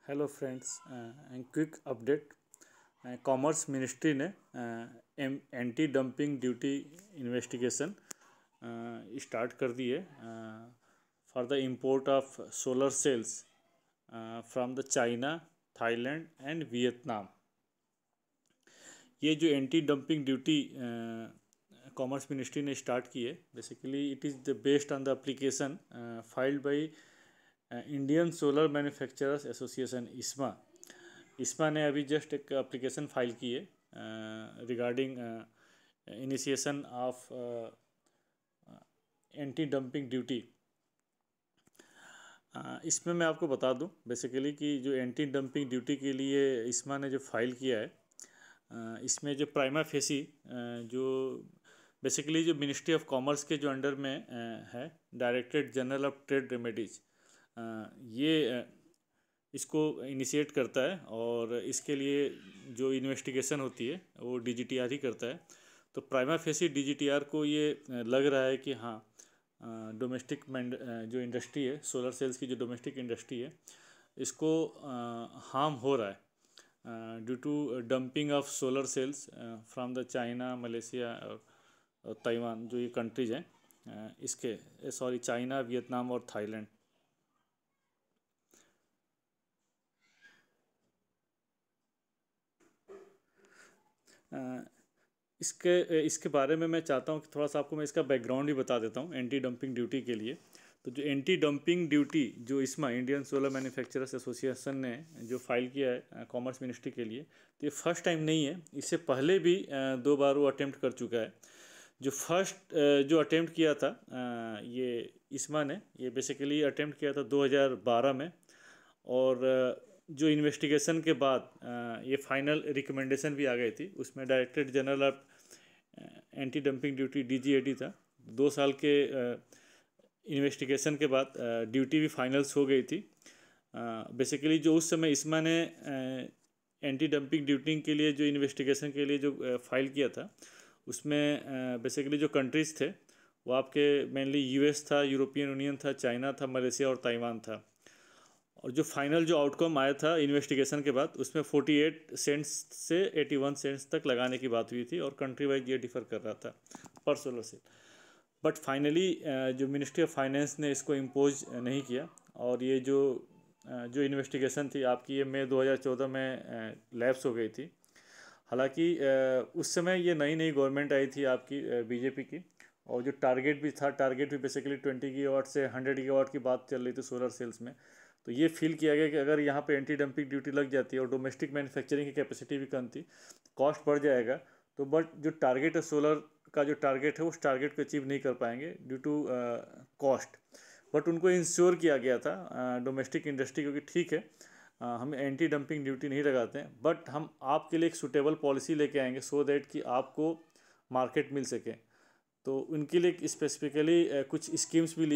Hello friends, quick update. Commerce ministry ने anti dumping duty investigation start कर दी है for the import of solar cells from the China, Thailand and Vietnam. ये जो anti dumping duty commerce ministry ने start की है, basically it is the based on the application filed by Indian solar manufacturers association ISMA ने अभी just एक application file की है regarding initiation of anti dumping duty. इसमें मैं आपको बता दूं बेसिकली कि जो एंटी डंपिंग ड्यूटी के लिए ISMA ने जो फाइल किया है, इसमें जो प्राइमा फेसी जो बेसिकली जो मिनिस्ट्री ऑफ कॉमर्स के जो अंडर में है, directorate general of trade remedies, ये इसको इनिशिएट करता है और इसके लिए जो इन्वेस्टिगेशन होती है वो DGTR ही करता है। तो प्राइमा फेसी DGTR को ये लग रहा है कि हाँ, डोमेस्टिक जो इंडस्ट्री है, सोलर सेल्स की जो डोमेस्टिक इंडस्ट्री है, इसको हार्म हो रहा है due to dumping of solar cells from the China, Malaysia और ताइवान, जो ये कंट्रीज हैं इसके चाइना, वियतनाम और थाईलैंड। इसके बारे में मैं चाहता हूँ कि थोड़ा सा आपको मैं इसका बैकग्राउंड ही बता देता हूँ एंटी डंपिंग ड्यूटी के लिए। तो जो एंटी डंपिंग ड्यूटी जो ISMA, Indian solar manufacturers association ने जो फाइल किया है कॉमर्स मिनिस्ट्री के लिए, तो ये फर्स्ट टाइम नहीं है। इससे पहले भी 2 बार वो अटेम्प्ट कर चुका है। जो फर्स्ट जो अटेम्प्ट किया था ये ISMA ने, ये बेसिकली अटेम्प्ट किया था 2012 में, और जो इन्वेस्टिगेशन के बाद ये फाइनल रिकमेंडेशन भी आ गई थी। उसमें directorate general of anti dumping duty DGAD था। 2 साल के इन्वेस्टिगेशन के बाद ड्यूटी भी फाइनल्स हो गई थी। बेसिकली जो उस समय ISMA ने एंटी डंपिंग ड्यूटी के लिए जो इन्वेस्टिगेशन के लिए जो फाइल किया था, उसमें बेसिकली जो कंट्रीज़ थे वो आपके मेनली US था, यूरोपियन यूनियन था, चाइना था, मलेशिया और ताइवान था। और जो फाइनल जो आउटकम आया था इन्वेस्टिगेशन के बाद, उसमें 48 सेंट्स से 81 सेंट्स तक लगाने की बात हुई थी, और कंट्री वाइज ये डिफर कर रहा था पर सोलर सेल। बट फाइनली जो मिनिस्ट्री ऑफ फाइनेंस ने इसको इम्पोज नहीं किया, और ये जो इन्वेस्टिगेशन थी आपकी, ये मई 2014 में लैप्स हो गई थी। हालांकि उस समय ये नई नई गवर्नमेंट आई थी आपकी BJP की, और जो टारगेट भी था, टारगेट भी बेसिकली 20 गीगावाट से 100 गीगावाट की बात चल रही थी सोलर सेल्स में। तो ये फील किया गया कि अगर यहाँ पे एंटी डंपिंग ड्यूटी लग जाती है और डोमेस्टिक मैन्युफैक्चरिंग की कैपेसिटी भी कम थी, कॉस्ट बढ़ जाएगा। तो बट जो टारगेट है सोलर का, जो टारगेट है उस टारगेट को अचीव नहीं कर पाएंगे ड्यू टू कॉस्ट। बट उनको इंश्योर किया गया था डोमेस्टिक इंडस्ट्री को कि ठीक है, हम एंटी डंपिंग ड्यूटी नहीं लगाते हैं, बट हम आपके लिए एक सूटेबल पॉलिसी लेके आएंगे सो दैट कि आपको मार्केट मिल सके। तो उनके लिए स्पेसिफिकली कुछ स्कीम्स भी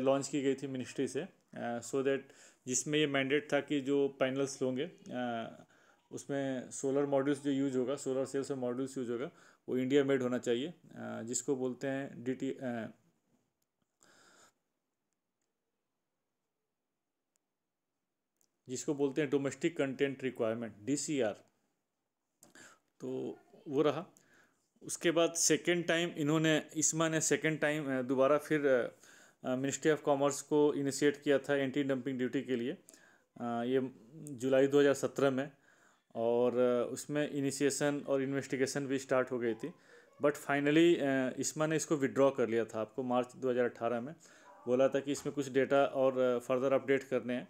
लॉन्च की गई थी मिनिस्ट्री से, सो दैट जिसमें ये मैंडेट था कि जो पैनल्स होंगे उसमें सोलर मॉड्यूल्स जो यूज होगा, सोलर सेल्स और मॉड्यूल्स यूज होगा, वो इंडिया मेड होना चाहिए, जिसको बोलते हैं डोमेस्टिक कंटेंट रिक्वायरमेंट, DCR। तो वो रहा। उसके बाद सेकेंड टाइम इन्होंने, ISMA ने सेकेंड टाइम दोबारा फिर मिनिस्ट्री ऑफ कॉमर्स को इनिशिएट किया था एंटी डंपिंग ड्यूटी के लिए, ये जुलाई 2017 में, और उसमें इनिशिएशन और इन्वेस्टिगेशन भी स्टार्ट हो गई थी। बट फाइनली ISMA ने इसको विड्रॉ कर लिया था। आपको मार्च 2018 में बोला था कि इसमें कुछ डेटा और फर्दर अपडेट करने हैं,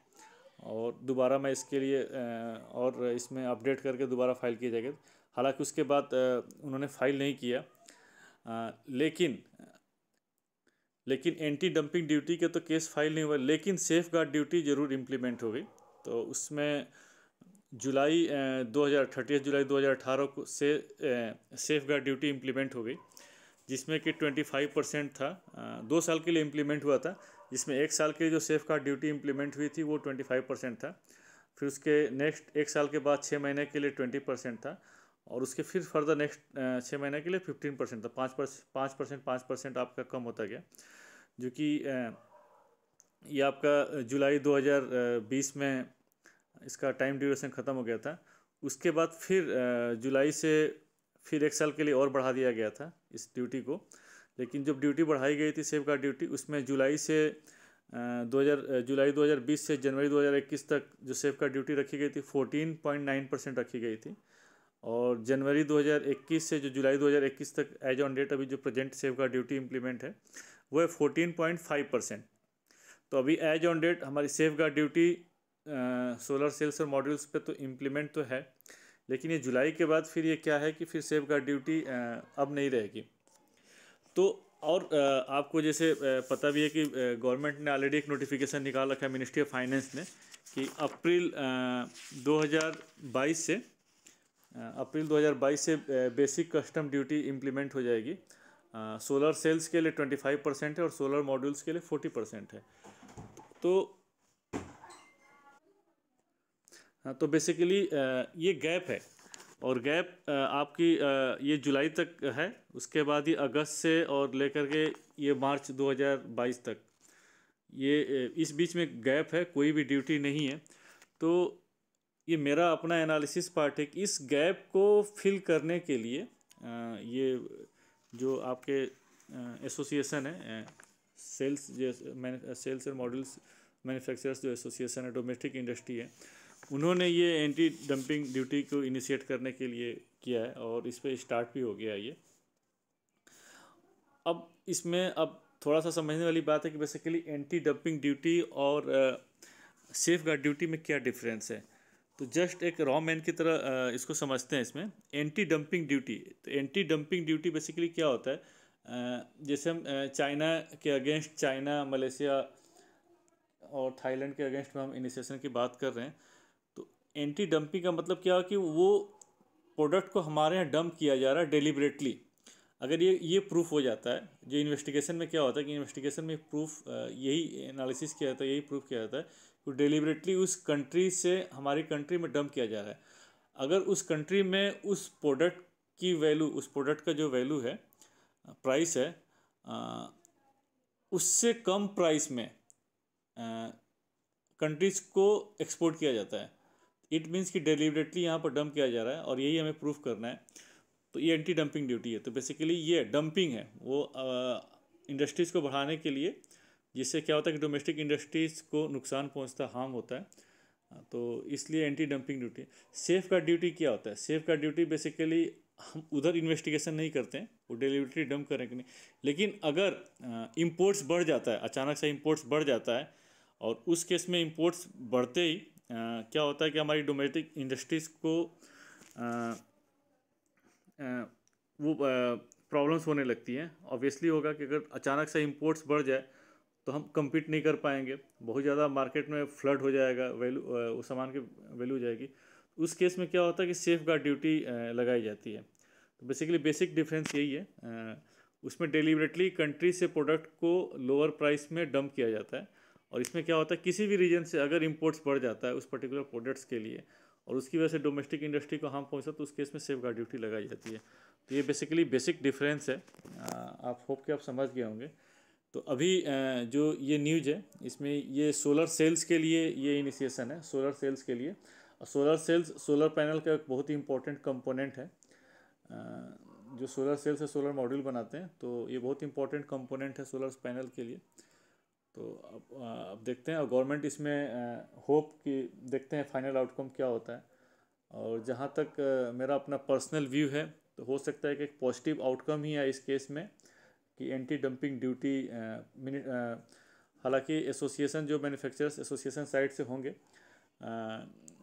और दोबारा मैं इसके लिए और इसमें अपडेट करके दोबारा फाइल किया जाएगा। हालांकि उसके बाद उन्होंने फाइल नहीं किया, लेकिन एंटी डंपिंग ड्यूटी के तो केस फाइल नहीं हुआ, लेकिन सेफ गार्ड ड्यूटी ज़रूर इम्प्लीमेंट हो गई। तो उसमें जुलाई 2018 को से सेफ गार्ड ड्यूटी इम्प्लीमेंट हो गई, जिसमें कि 25% था। 2 साल के लिए इम्प्लीमेंट हुआ था, जिसमें 1 साल के लिए जो सेफ गार्ड ड्यूटी इम्प्लीमेंट हुई थी वो 25% था। फिर उसके नेक्स्ट 1 साल के बाद 6 महीने के लिए 20% था, और उसके फिर फर्दर नेक्स्ट 6 महीने के लिए 15% था। 5% आपका कम होता गया, जो कि ये आपका जुलाई 2020 में इसका टाइम ड्यूरेशन ख़त्म हो गया था। उसके बाद फिर जुलाई से फिर 1 साल के लिए और बढ़ा दिया गया था इस ड्यूटी को। लेकिन जब ड्यूटी बढ़ाई गई थी सेफ गार्ड ड्यूटी, उसमें जुलाई 2020 से जनवरी 2021 तक जो सेफ गार्ड ड्यूटी रखी गई थी 14.9% रखी गई थी। और जनवरी 2021 से जो जुलाई 2021 तक एज ऑन डेट अभी जो present safe guard duty implement है वो है 14.5%। तो अभी एज ऑन डेट हमारी safe guard duty solar cells और मॉड्यूल्स पे तो इम्प्लीमेंट तो है, लेकिन ये जुलाई के बाद फिर ये क्या है कि फिर सेफ गार्ड ड्यूटी अब नहीं रहेगी। तो और आपको जैसे पता भी है कि गवर्नमेंट ने ऑलरेडी एक नोटिफिकेशन निकाल रखा है, मिनिस्ट्री ऑफ फाइनेंस ने, कि अप्रैल 2022 से बेसिक कस्टम ड्यूटी इम्प्लीमेंट हो जाएगी। सोलर सेल्स के लिए 25% है और सोलर मॉड्यूल्स के लिए 40% है। तो हाँ, तो बेसिकली ये गैप है, और गैप आपकी ये जुलाई तक है। उसके बाद ये अगस्त से और लेकर के ये मार्च 2022 तक ये इस बीच में गैप है, कोई भी ड्यूटी नहीं है। तो ये मेरा अपना एनालिसिस पार्ट है कि इस गैप को फिल करने के लिए ये जो आपके एसोसिएशन है सेल्स एंड मॉडल्स मैन्युफैक्चरर्स जो एसोसिएशन है, डोमेस्टिक इंडस्ट्री है, उन्होंने ये एंटी डंपिंग ड्यूटी को इनिशिएट करने के लिए किया है और इस पर स्टार्ट भी हो गया है ये। अब इसमें अब थोड़ा सा समझने वाली बात है कि बेसिकली एंटी डंपिंग ड्यूटी और सेफ गार्ड ड्यूटी में क्या डिफरेंस है। तो जस्ट एक रॉ मैन की तरह इसको समझते हैं। इसमें एंटी डंपिंग ड्यूटी, तो एंटी डंपिंग ड्यूटी बेसिकली क्या होता है, जैसे हम चाइना के अगेंस्ट, चाइना, मलेशिया और थाईलैंड के अगेंस्ट में हम इनिशिएशन की बात कर रहे हैं। तो एंटी डंपिंग का मतलब क्या है कि वो प्रोडक्ट को हमारे यहाँ डंप किया जा रहा है डेलिबरेटली। अगर ये प्रूफ हो जाता है, जो इन्वेस्टिगेशन में क्या होता है कि इन्वेस्टिगेशन में प्रूफ यही एनालिसिस किया जाता है, यही प्रूफ किया जाता है कि डेलिबरेटली उस कंट्री से हमारी कंट्री में डंप किया जा रहा है। अगर उस कंट्री में उस प्रोडक्ट की वैल्यू, उस प्रोडक्ट का जो वैल्यू है, प्राइस है, उससे कम प्राइस में कंट्रीज को एक्सपोर्ट किया जाता है, इट मीन्स कि डेलिबरेटली यहाँ पर डंप किया जा रहा है और यही हमें प्रूफ करना है। तो ये एंटी डंपिंग ड्यूटी है। तो बेसिकली ये डंपिंग है वो इंडस्ट्रीज़ को बढ़ाने के लिए, जिससे क्या होता है कि डोमेस्टिक इंडस्ट्रीज़ को नुकसान पहुंचता, हार्म होता है। तो इसलिए anti dumping duty. Safe guard duty क्या होता है? सेफ गार्ड ड्यूटी बेसिकली हम उधर इन्वेस्टिगेशन नहीं करते हैं, वो डेलिबरेटली डंप करें कि नहीं। लेकिन अगर इम्पोर्ट्स बढ़ जाता है, अचानक से इम्पोर्ट्स बढ़ जाता है, और उस केस में इम्पोर्ट्स बढ़ते ही क्या होता है कि हमारी डोमेस्टिक इंडस्ट्रीज़ को वो प्रॉब्लम्स होने लगती हैं। ऑब्वियसली होगा कि अगर अचानक से इम्पोर्ट्स बढ़ जाए तो हम compete नहीं कर पाएंगे, बहुत ज़्यादा मार्केट में फ्लड हो जाएगा, वैल्यू उस सामान की वैल्यू हो जाएगी। उस केस में क्या होता है कि सेफ गार्ड ड्यूटी लगाई जाती है। तो बेसिकली बेसिक डिफरेंस यही है। उसमें डेलिबरेटली कंट्री से प्रोडक्ट को लोअर प्राइस में डंप किया जाता है, और इसमें क्या होता है किसी भी रीजन से अगर इम्पोर्ट्स बढ़ जाता है उस पर्टिकुलर प्रोडक्ट्स के लिए और उसकी वजह से डोमेस्टिक इंडस्ट्री को हार्म पहुंचा, तो उस केस में सेफ गार्ड ड्यूटी लगाई जाती है। तो ये बेसिकली बेसिक डिफरेंस है। आप होप कि आप समझ गए होंगे। तो अभी जो ये न्यूज है इसमें ये सोलर सेल्स के लिए ये इनिशिएशन है, सोलर सेल्स के लिए। और सोलर सेल्स सोलर पैनल का एक बहुत ही इंपॉर्टेंट कंपोनेंट है। जो सोलर सेल से सोलर मॉड्यूल बनाते हैं, तो ये बहुत इंपॉर्टेंट कंपोनेंट है सोलर पैनल के लिए। तो अब देखते हैं, और गवर्नमेंट इसमें होप कि देखते हैं फाइनल आउटकम क्या होता है। और जहाँ तक मेरा अपना पर्सनल व्यू है, तो हो सकता है कि एक पॉजिटिव आउटकम ही है इस केस में कि एंटी डंपिंग ड्यूटी। हालांकि एसोसिएशन जो मैन्युफैक्चरर्स एसोसिएशन साइड से होंगे,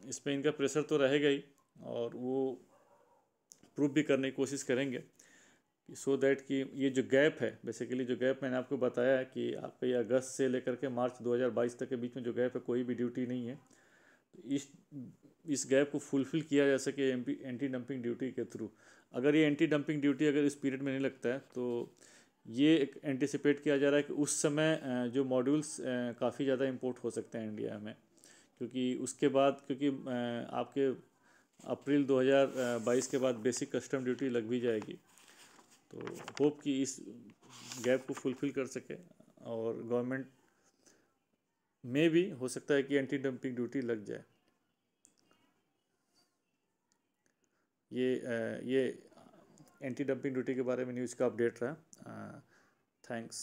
इस पर इनका प्रेशर तो रहेगा ही, और वो प्रूव भी करने की कोशिश करेंगे कि सो दैट कि ये जो गैप है, बेसिकली जो गैप मैंने आपको बताया है कि आपका ये अगस्त से लेकर के मार्च 2022 तक के बीच में जो गैप है, कोई भी ड्यूटी नहीं है। तो इस गैप को फुलफ़िल किया जा सके एंटी डंपिंग ड्यूटी के थ्रू। अगर ये एंटी डंपिंग ड्यूटी अगर इस पीरियड में नहीं लगता है, तो ये एक एंटिसिपेट किया जा रहा है कि उस समय जो मॉड्यूल्स काफ़ी ज़्यादा इंपोर्ट हो सकते हैं इंडिया में, क्योंकि उसके बाद आपके अप्रैल 2022 के बाद बेसिक कस्टम ड्यूटी लग भी जाएगी। तो होप कि इस गैप को फुलफ़िल कर सके, और गवर्नमेंट में भी हो सकता है कि एंटी डंपिंग ड्यूटी लग जाए। ये एंटी डंपिंग ड्यूटी के बारे में न्यूज़ का अपडेट रहा। थैंक्स।